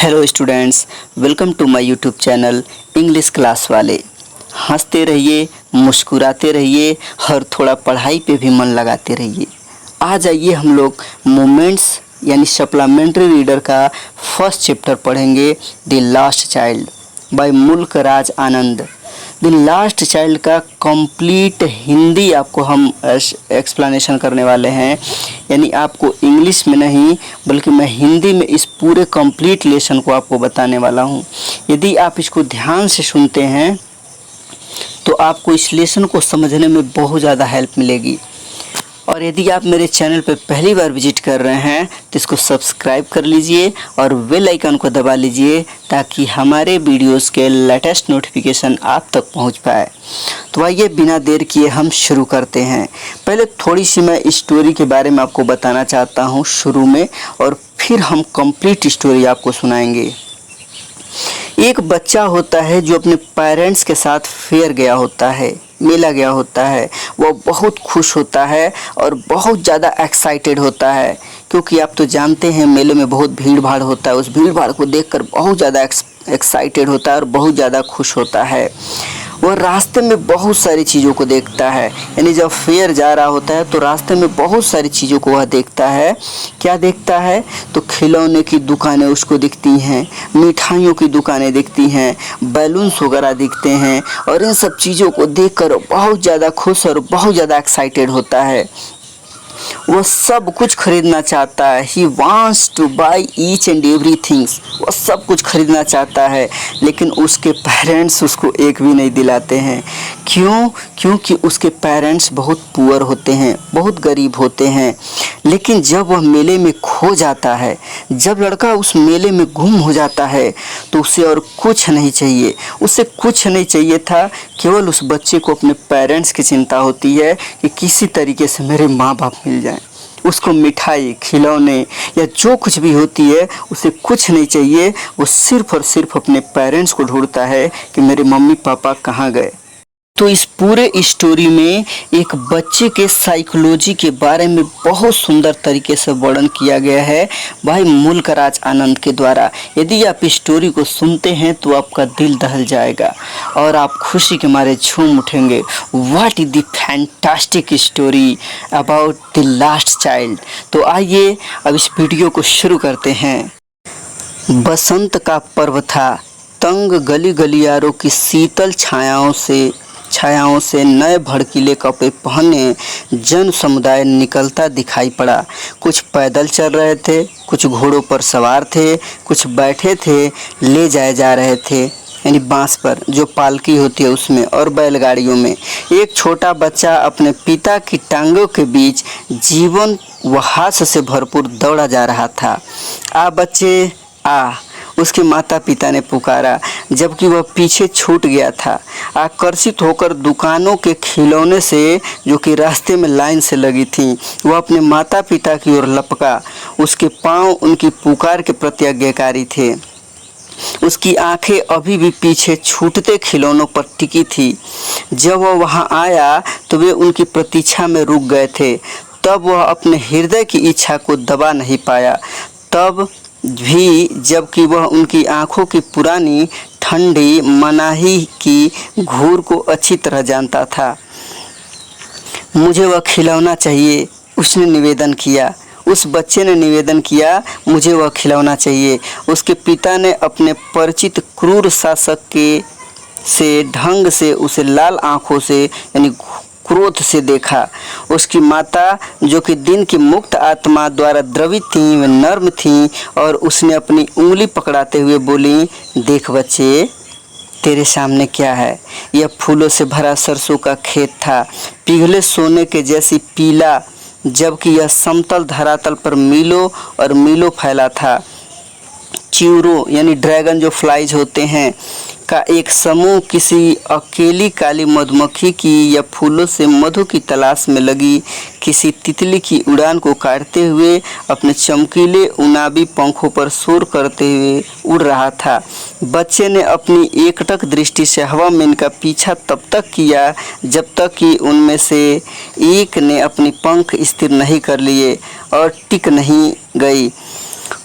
Hello students, welcome to my YouTube channel English class वाले। हंसते रहिए, मुस्कुराते रहिए और थोड़ा पढ़ाई पे भी मन लगाते रहिए। आ जाइए हम लोग मोमेंट्स यानी सप्लीमेंट्री रीडर का फर्स्ट चैप्टर पढ़ेंगे, द लास्ट चाइल्ड बाय मुल्क Raj Anand. The last child का कंप्लीट हिंदी आपको हम एक्सप्लेनेशन करने वाले हैं, यानी आपको इंग्लिश में नहीं बल्कि मैं हिंदी में इस पूरे कंप्लीट लेसन को आपको बताने वाला हूं। यदि आप इसको ध्यान से सुनते हैं तो आपको इस लेसन को समझने में बहुत ज़्यादा हेल्प मिलेगी। और यदि आप मेरे चैनल पर पहली बार विजिट कर रहे हैं तो इसको सब्सक्राइब कर लीजिए और बेल आइकन को दबा लीजिए ताकि हमारे वीडियोस के लेटेस्ट नोटिफिकेशन आप तक पहुंच पाए। तो आइए बिना देर किए हम शुरू करते हैं। पहले थोड़ी सी मैं स्टोरी के बारे में आपको बताना चाहता हूं शुरू में, और फिर हम कंप्लीट स्टोरी आपको सुनाएंगे। एक बच्चा होता है जो अपने पेरेंट्स के साथ फेयर गया होता है, मेला गया होता है। वो बहुत खुश होता है और बहुत ज़्यादा एक्साइटेड होता है, क्योंकि आप तो जानते हैं मेले में बहुत भीड़ भाड़ होता है। उस भीड़ भाड़ को देखकर बहुत ज़्यादा एक्साइटेड होता है और बहुत ज़्यादा खुश होता है। वह रास्ते में बहुत सारी चीज़ों को देखता है, यानी जब फेयर जा रहा होता है तो रास्ते में बहुत सारी चीज़ों को वह देखता है। क्या देखता है? तो खिलौने की दुकानें उसको दिखती हैं, मिठाइयों की दुकानें दिखती हैं, बैलून्स वगैरह दिखते हैं, और इन सब चीज़ों को देखकर बहुत ज़्यादा खुश और बहुत ज़्यादा एक्साइटेड होता है। वो सब कुछ खरीदना चाहता है। He wants two by each and every things. वो सब कुछ खरीदना चाहता है, लेकिन उसके पेरेंट्स उसको एक भी नहीं दिलाते हैं। क्यों? क्योंकि उसके पेरेंट्स बहुत पुअर होते हैं, बहुत गरीब होते हैं। लेकिन जब वह मेले में खो जाता है, जब लड़का उस मेले में गुम हो जाता है, तो उसे और कुछ नहीं चाहिए। उसे कुछ नहीं चाहिए था, केवल उस बच्चे को अपने पेरेंट्स की चिंता होती है कि किसी तरीके से मेरे माँ बाप मिल जाएं। उसको मिठाई, खिलौने या जो कुछ भी होती है उसे कुछ नहीं चाहिए। वो सिर्फ और सिर्फ अपने पेरेंट्स को ढूंढता है कि मेरे मम्मी पापा कहाँ गए। तो इस पूरे स्टोरी में एक बच्चे के साइकोलॉजी के बारे में बहुत सुंदर तरीके से वर्णन किया गया है भाई मुल्क राज आनंद के द्वारा। यदि आप इस स्टोरी को सुनते हैं तो आपका दिल दहल जाएगा और आप खुशी के मारे झूम उठेंगे। What is the fantastic story about the last child. तो आइए अब इस वीडियो को शुरू करते हैं। बसंत का पर्व था। तंग गली गलियारों की शीतल छायाओं से नए भड़कीले कपड़े पहने जन समुदाय निकलता दिखाई पड़ा। कुछ पैदल चल रहे थे, कुछ घोड़ों पर सवार थे, कुछ बैठे थे, ले जाए जा रहे थे यानी बांस पर जो पालकी होती है उसमें, और बैलगाड़ियों में। एक छोटा बच्चा अपने पिता की टांगों के बीच जीवन व हास से भरपूर दौड़ा जा रहा था। आ बच्चे आ, उसके माता पिता ने पुकारा, जबकि वह पीछे छूट गया था। आकर्षित होकर दुकानों के खिलौने से जो कि रास्ते में लाइन से लगी थीं, वह अपने माता पिता की ओर लपका। उसके पांव उनकी पुकार के प्रति आज्ञाकारी थे। उसकी आंखें अभी भी पीछे छूटते खिलौनों पर टिकी थी। जब वह वहां आया तो वे उनकी प्रतीक्षा में रुक गए थे। तब वह अपने हृदय की इच्छा को दबा नहीं पाया, तब भी जबकि वह उनकी आंखों की पुरानी ठंडी मनाही की घूर को अच्छी तरह जानता था। मुझे वह खिलौना चाहिए, उसने निवेदन किया। उस बच्चे ने निवेदन किया, मुझे वह खिलौना चाहिए। उसके पिता ने अपने परिचित क्रूर शासक के से ढंग से उसे लाल आंखों से यानी क्रोध से देखा। उसकी माता जो कि दिन की मुक्त आत्मा द्वारा द्रवित थीं, वे नर्म थीं, और उसने अपनी उंगली पकड़ाते हुए बोली, देख बच्चे, तेरे सामने क्या है? यह फूलों से भरा सरसों का खेत था, पिघले सोने के जैसी पीला, जबकि यह समतल धरातल पर मीलों और मीलों फैला था। च्यूरो यानी ड्रैगन जो फ्लाइज होते हैं का एक समूह किसी अकेली काली मधुमक्खी की या फूलों से मधु की तलाश में लगी किसी तितली की उड़ान को काटते हुए अपने चमकीले उनाबी पंखों पर शोर करते हुए उड़ रहा था। बच्चे ने अपनी एकटक दृष्टि से हवा में इनका पीछा तब तक किया जब तक कि उनमें से एक ने अपनी पंख स्थिर नहीं कर लिए और टिक नहीं गई।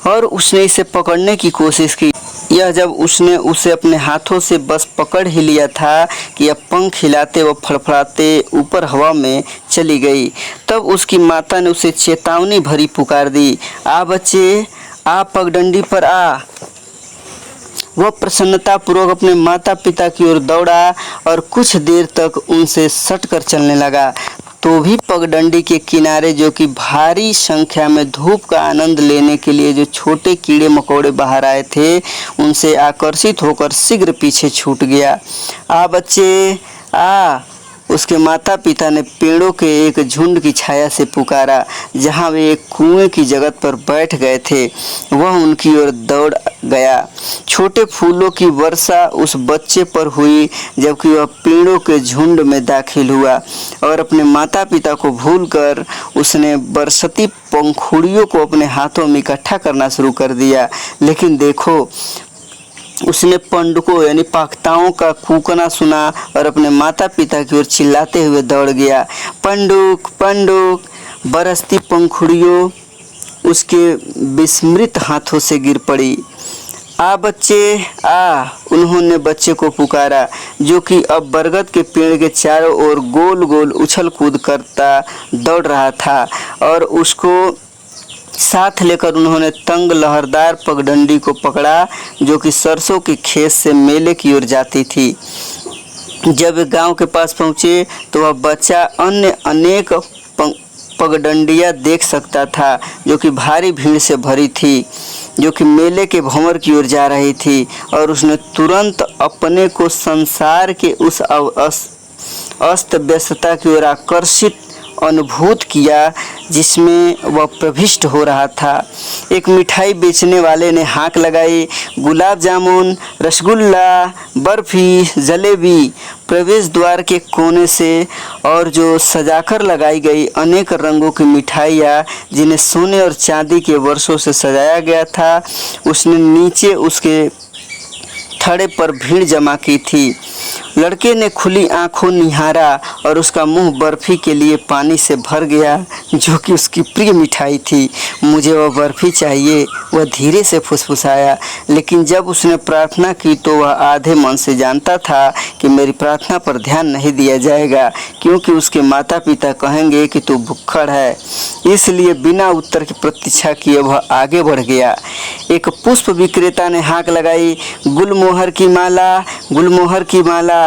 और उसने इसे पकड़ने की कोशिश की। यह जब उसने उसे अपने हाथों से बस पकड़ ही लिया था कि अब पंख हिलाते व फड़फड़ाते ऊपर हवा में चली गई। तब उसकी माता ने उसे चेतावनी भरी पुकार दी, आ बच्चे, आ पगडंडी पर आ। वह प्रसन्नतापूर्वक अपने माता पिता की ओर दौड़ा और कुछ देर तक उनसे सटकर चलने लगा। तो भी पगडंडी के किनारे, जो कि भारी संख्या में धूप का आनंद लेने के लिए जो छोटे कीड़े मकोड़े बाहर आए थे, उनसे आकर्षित होकर शीघ्र पीछे छूट गया। आ बच्चे, आ। उसके माता पिता ने पेड़ों के एक झुंड की छाया से पुकारा, जहां वे एक कुएं की जगह पर बैठ गए थे। वह उनकी ओर दौड़ गया। छोटे फूलों की वर्षा उस बच्चे पर हुई, जबकि वह पेड़ों के झुंड में दाखिल हुआ और अपने माता पिता को भूलकर उसने बरसती पंखुड़ियों को अपने हाथों में इकट्ठा करना शुरू कर दिया। लेकिन देखो, उसने पंडुकों यानी पाखताओं का कूकना सुना और अपने माता पिता की ओर चिल्लाते हुए दौड़ गया। पंडुक, पंडुक। बरसती पंखुड़ियों उसके विस्मृत हाथों से गिर पड़ी। आ बच्चे, आ। उन्होंने बच्चे को पुकारा, जो कि अब बरगद के पेड़ के चारों ओर गोल गोल उछल कूद करता दौड़ रहा था, और उसको साथ लेकर उन्होंने तंग लहरदार पगडंडी को पकड़ा, जो कि सरसों के खेत से मेले की ओर जाती थी। जब वे गांव के पास पहुंचे तो वह बच्चा अन्य अनेक पगडंडियां देख सकता था, जो कि भारी भीड़ से भरी थी, जो कि मेले के भंवर की ओर जा रही थी। और उसने तुरंत अपने को संसार के उस अस्त व्यस्तता की ओर आकर्षित अनुभूत किया जिसमें वह प्रविष्ट हो रहा था। एक मिठाई बेचने वाले ने हाक लगाई, गुलाब जामुन, रसगुल्ला, बर्फी, जलेबी। प्रवेश द्वार के कोने से और जो सजाकर लगाई गई अनेक रंगों की मिठाइयाँ, जिन्हें सोने और चांदी के वर्षों से सजाया गया था, उसने नीचे उसके थड़े पर भीड़ जमा की थी। लड़के ने खुली आंखों निहारा और उसका मुंह बर्फी के लिए पानी से भर गया, जो कि उसकी प्रिय मिठाई थी। मुझे वह बर्फी चाहिए, वह धीरे से फुसफुसाया। लेकिन जब उसने प्रार्थना की तो वह आधे मन से जानता था कि मेरी प्रार्थना पर ध्यान नहीं दिया जाएगा, क्योंकि उसके माता पिता कहेंगे कि तू भुक्खड़ है। इसलिए बिना उत्तर की प्रतीक्षा किए वह आगे बढ़ गया। एक पुष्प विक्रेता ने हाक लगाई, गुलमोहर की माला, गुलमोहर की माला।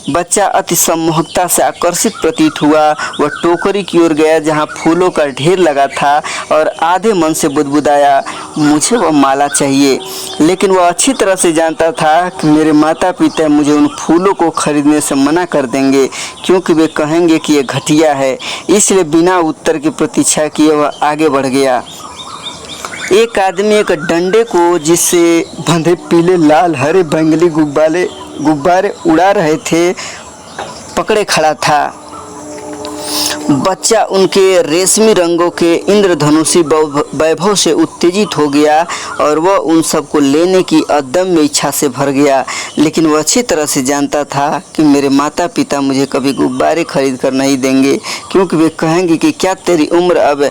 बच्चा अति सम्मोहकता से आकर्षित प्रतीत हुआ। वह टोकरी की ओर गया जहां फूलों का ढेर लगा था और आधे मन से बुदबुदाया, मुझे वह माला चाहिए। लेकिन वह अच्छी तरह से जानता था कि मेरे माता पिता मुझे उन फूलों को खरीदने से मना कर देंगे, क्योंकि वे कहेंगे कि यह घटिया है। इसलिए बिना उत्तर की प्रतीक्षा किए वह आगे बढ़ गया। एक आदमी एक डंडे को, जिससे बंधे पीले, लाल, हरे, बैंगनी गुब्बारे उड़ा रहे थे, पकड़े खड़ा था। बच्चा उनके रेशमी रंगों के इंद्रधनुषी वैभव से उत्तेजित हो गया और वह उन सबको लेने की अदम्य इच्छा से भर गया। लेकिन वह अच्छी तरह से जानता था कि मेरे माता पिता मुझे कभी गुब्बारे खरीद कर नहीं देंगे, क्योंकि वे कहेंगे कि क्या तेरी उम्र अब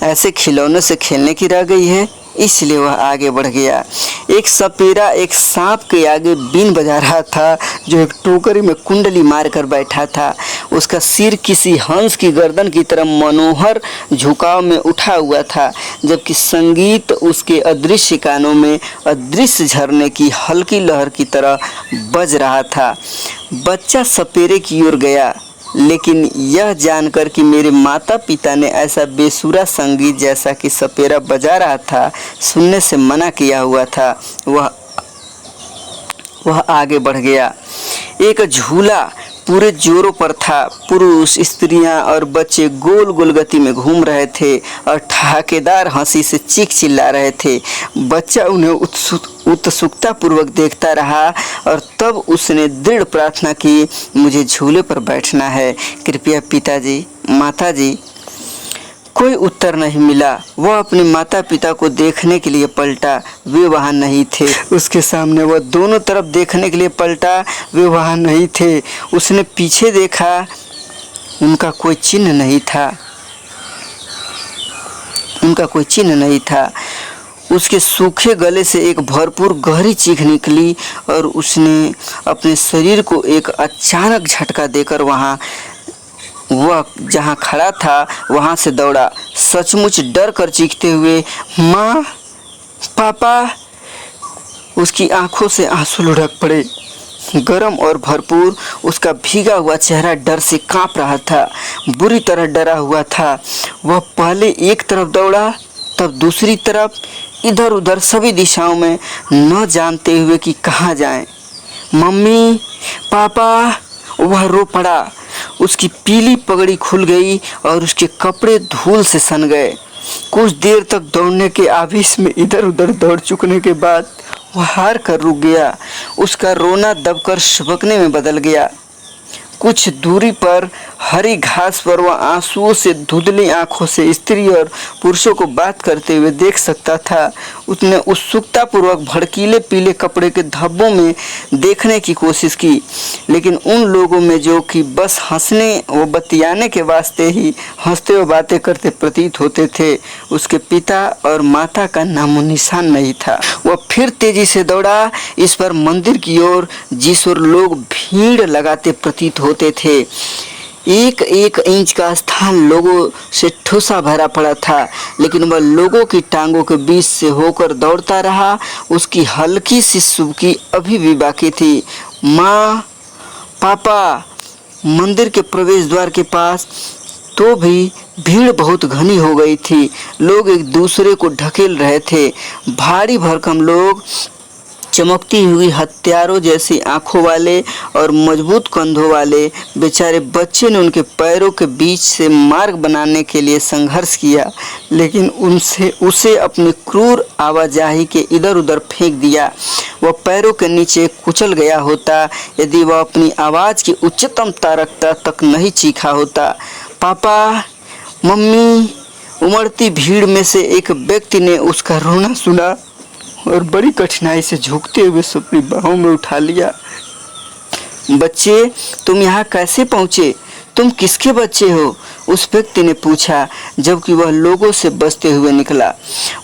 ऐसे खिलौने से खेलने की रह गई है। इसलिए वह आगे बढ़ गया। एक सपेरा एक सांप के आगे बीन बजा रहा था, जो एक टोकरी में कुंडली मारकर बैठा था। उसका सिर किसी हंस की गर्दन की तरह मनोहर झुकाव में उठा हुआ था, जबकि संगीत उसके अदृश्य कानों में अदृश्य झरने की हल्की लहर की तरह बज रहा था। बच्चा सपेरे की ओर गया, लेकिन यह जानकर कि मेरे माता पिता ने ऐसा बेसुरा संगीत जैसा कि सपेरा बजा रहा था सुनने से मना किया हुआ था, वह आगे बढ़ गया। एक झूला पूरे जोरों पर था। पुरुष, स्त्रियां और बच्चे गोल गोल गति में घूम रहे थे और ठहाकेदार हंसी से चीख चिल्ला रहे थे। बच्चा उन्हें उत्सुकता पूर्वक देखता रहा और तब उसने दृढ़ प्रार्थना की, मुझे झूले पर बैठना है, कृपया पिताजी, माताजी। कोई उत्तर नहीं मिला। वह अपने माता पिता को देखने के लिए पलटा, वे वहाँ नहीं थे। उसके सामने वह दोनों तरफ देखने के लिए पलटा, वे वहाँ नहीं थे। उसने पीछे देखा, उनका कोई चिन्ह नहीं था, उनका कोई चिन्ह नहीं था। उसके सूखे गले से एक भरपूर गहरी चीख निकली और उसने अपने शरीर को एक अचानक झटका देकर वह जहाँ खड़ा था वहाँ से दौड़ा, सचमुच डर कर चीखते हुए, माँ, पापा। उसकी आंखों से आंसू लुढ़क पड़े। गरम और भरपूर उसका भीगा हुआ चेहरा डर से कांप रहा था, बुरी तरह डरा हुआ था। वह पहले एक तरफ दौड़ा, तब दूसरी तरफ, इधर उधर सभी दिशाओं में, न जानते हुए कि कहाँ जाए। मम्मी, पापा, वह रो पड़ा। उसकी पीली पगड़ी खुल गई और उसके कपड़े धूल से सन गए। कुछ देर तक दौड़ने के आवेश में इधर उधर दौड़ चुकने के बाद वह हार कर रुक गया। उसका रोना दबकर सुबकने में बदल गया। कुछ दूरी पर हरी घास पर वह आंसुओं से धुंधली आंखों से स्त्री और पुरुषों को बात करते हुए देख सकता था। उसने उत्सुकतापूर्वक भड़कीले पीले कपड़े के धब्बों में देखने की कोशिश की, लेकिन उन लोगों में जो कि बस हंसने व बतियाने के वास्ते ही हंसते व बातें करते प्रतीत होते थे, उसके पिता और माता का नामो निशान नहीं था। वह फिर तेजी से दौड़ा, इस पर मंदिर की ओर, जिस ओर लोग भीड़ लगाते प्रतीत होते थे। एक एक इंच का स्थान लोगों से ठूसा भरा पड़ा था, लेकिन वह लोगों की टांगों के बीच से होकर दौड़ता रहा। उसकी हल्की सी सुबकी अभी भी बाकी थी। माँ, पापा। मंदिर के प्रवेश द्वार के पास तो भी भीड़ बहुत घनी हो गई थी। लोग एक दूसरे को ढकेल रहे थे। भारी भरकम लोग, चमकती हुई हथियारों जैसी आंखों वाले और मजबूत कंधों वाले। बेचारे बच्चे ने उनके पैरों के बीच से मार्ग बनाने के लिए संघर्ष किया, लेकिन उसे अपनी क्रूर आवाजाही के इधर उधर फेंक दिया। वह पैरों के नीचे कुचल गया होता यदि वह अपनी आवाज़ की उच्चतम तारकता तक नहीं चीखा होता। पापा, मम्मी। उमड़ती भीड़ में से एक व्यक्ति ने उसका रोना सुना और बड़ी कठिनाई से झुकते हुए अपनी बाहों में उठा लिया। बच्चे, तुम यहाँ कैसे पहुँचे? तुम किसके बच्चे हो? उस व्यक्ति ने पूछा, जबकि वह लोगों से बचते हुए निकला।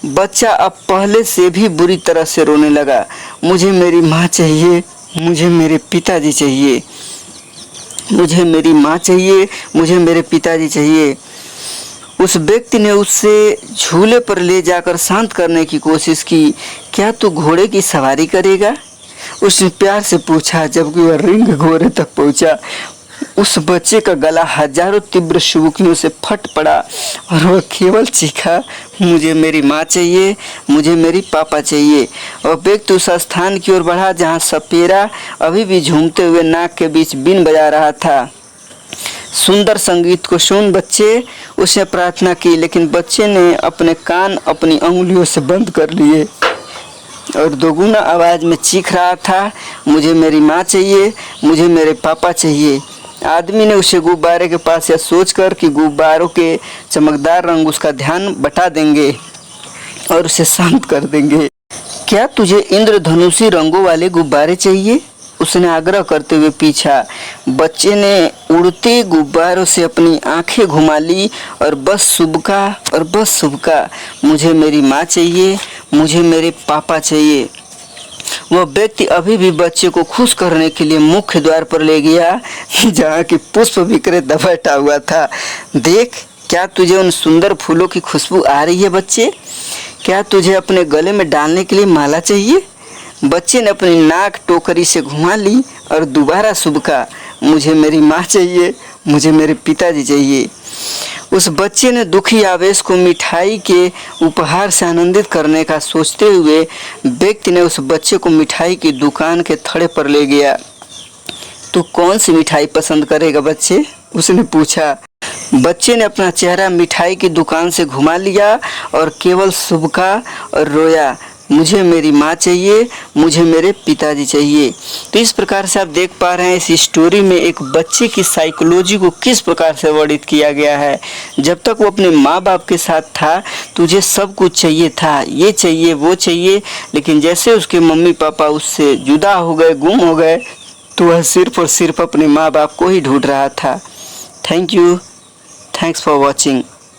बच्चा अब पहले से भी बुरी तरह से रोने लगा। मुझे मेरी माँ चाहिए, मुझे मेरे पिताजी चाहिए, मुझे मेरी माँ चाहिए, मुझे मेरे पिताजी चाहिए। उस व्यक्ति ने उससे झूले पर ले जाकर शांत करने की कोशिश की। क्या तू घोड़े की सवारी करेगा? उसने प्यार से पूछा, जबकि वह रिंग घोड़े तक पहुंचा। उस बच्चे का गला हजारों तीव्र शुबकियों से फट पड़ा और वह केवल चीखा, मुझे मेरी माँ चाहिए, मुझे मेरी पापा चाहिए। और व्यक्ति उस स्थान की ओर बढ़ा जहाँ सपेरा अभी भी झूमते हुए नाक के बीच बीन बजा रहा था। सुंदर संगीत को सुन बच्चे, उसने प्रार्थना की, लेकिन बच्चे ने अपने कान अपनी अंगुलियों से बंद कर लिए और दोगुना आवाज़ में चीख रहा था, मुझे मेरी माँ चाहिए, मुझे मेरे पापा चाहिए। आदमी ने उसे गुब्बारे के पास यह सोचकर कि गुब्बारों के चमकदार रंग उसका ध्यान बटा देंगे और उसे शांत कर देंगे। क्या तुझे इंद्रधनुषी रंगों वाले गुब्बारे चाहिए? उसने आग्रह करते हुए पूछा। बच्चे ने उड़ते गुब्बारों से अपनी आंखें घुमा ली और बस सुबका, मुझे मेरी माँ चाहिए, मुझे मेरे पापा चाहिए। वह व्यक्ति अभी भी बच्चे को खुश करने के लिए मुख्य द्वार पर ले गया, जहाँ की पुष्प विक्रेता बैठा हुआ था। देख, क्या तुझे उन सुंदर फूलों की खुशबू आ रही है बच्चे? क्या तुझे अपने गले में डालने के लिए माला चाहिए? बच्चे ने अपनी नाक टोकरी से घुमा ली और दोबारा सुबका, मुझे मेरी माँ चाहिए, मुझे मेरे पिताजी चाहिए। उस बच्चे ने दुखी आवेश को मिठाई के उपहार से आनंदित करने का सोचते हुए व्यक्ति ने उस बच्चे को मिठाई की दुकान के थड़े पर ले गया। तू कौन सी मिठाई पसंद करेगा बच्चे? उसने पूछा। बच्चे ने अपना चेहरा मिठाई की दुकान से घुमा लिया और केवल सुबका और रोया, मुझे मेरी माँ चाहिए, मुझे मेरे पिताजी चाहिए। तो इस प्रकार से आप देख पा रहे हैं इस स्टोरी में एक बच्चे की साइकोलॉजी को किस प्रकार से वर्णित किया गया है। जब तक वो अपने माँ बाप के साथ था तुझे सब कुछ चाहिए था, ये चाहिए वो चाहिए, लेकिन जैसे उसके मम्मी पापा उससे जुदा हो गए, गुम हो गए, तो वह सिर्फ और सिर्फ अपने माँ बाप को ही ढूंढ रहा था। Thank you, thanks for watching.